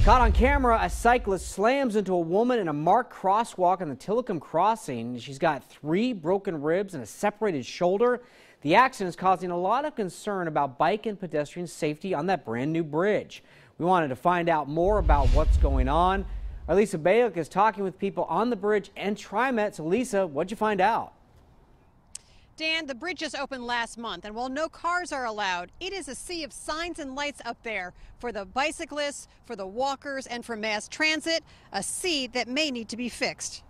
Caught on camera, a cyclist slams into a woman in a marked crosswalk on the Tilikum Crossing. She's got 3 broken ribs and a separated shoulder. The accident is causing a lot of concern about bike and pedestrian safety on that brand new bridge. We wanted to find out more about what's going on. Our Lisa Balick is talking with people on the bridge and TriMet. So Lisa, what'd you find out? Dan, the bridge just opened last month, and while no cars are allowed, it is a sea of signs and lights up there for the bicyclists, for the walkers, and for mass transit, a sea that may need to be fixed.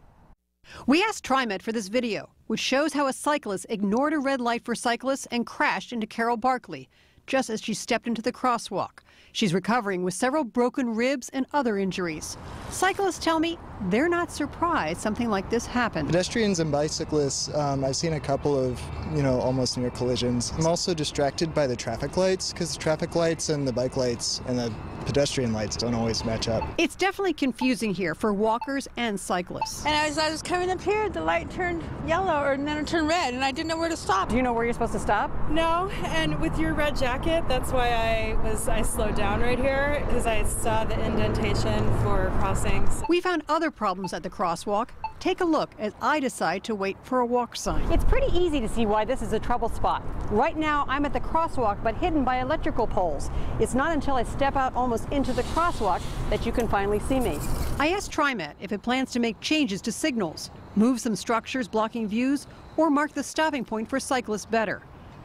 We asked TriMet for this video, which shows how a cyclist ignored a red light for cyclists and crashed into Carol Barkley just as she stepped into the crosswalk. She's recovering with several broken ribs and other injuries. Cyclists tell me they're not surprised something like this happened. Pedestrians and bicyclists, I've seen a couple of, almost near collisions. I'm also distracted by the traffic lights because the traffic lights and the bike lights and the pedestrian lights don't always match up. It's definitely confusing here for walkers and cyclists. And as I was coming up here, the light turned yellow and then it turned red, and I didn't know where to stop. Do you know where you're supposed to stop? No, and with your red jacket, that's why I slowed down right here, because I saw the indentation for crossings. We found other problems at the crosswalk. Take a look as I decide to wait for a walk sign. It's pretty easy to see why this is a trouble spot. Right now, I'm at the crosswalk, but hidden by electrical poles. It's not until I step out almost into the crosswalk that you can finally see me. I asked TriMet if it plans to make changes to signals, move some structures blocking views, or mark the stopping point for cyclists better.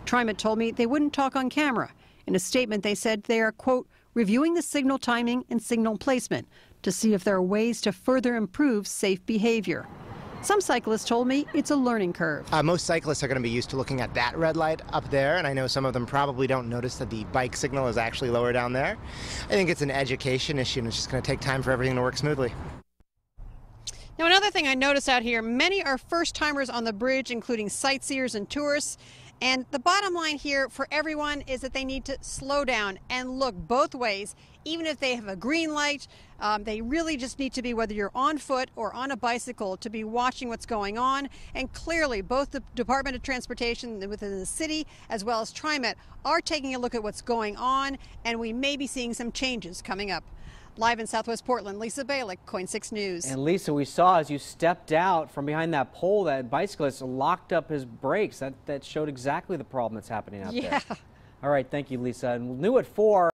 TriMet told me they wouldn't talk on camera. In a statement, they said they are, quote, reviewing the signal timing and signal placement to see if there are ways to further improve safe behavior. Some cyclists told me it's a learning curve. Most cyclists are going to be used to looking at that red light up there, and I know some of them probably don't notice that the bike signal is actually lower down there. I think it's an education issue, and it's just going to take time for everything to work smoothly. Now, another thing I noticed out here, many are first-timers on the bridge, including sightseers and tourists. And the bottom line here for everyone is that they need to slow down and look both ways. Even if they have a green light, they really just need to be, whether you're on foot or on a bicycle, to be watching what's going on. And clearly, both the Department of Transportation within the city as well as TriMet are taking a look at what's going on, and we may be seeing some changes coming up. Live in Southwest Portland, Lisa Balick, KOIN 6 News. And Lisa, we saw as you stepped out from behind that pole, that bicyclist locked up his brakes. That showed exactly the problem that's happening out there. All right, thank you, Lisa. And new at 4.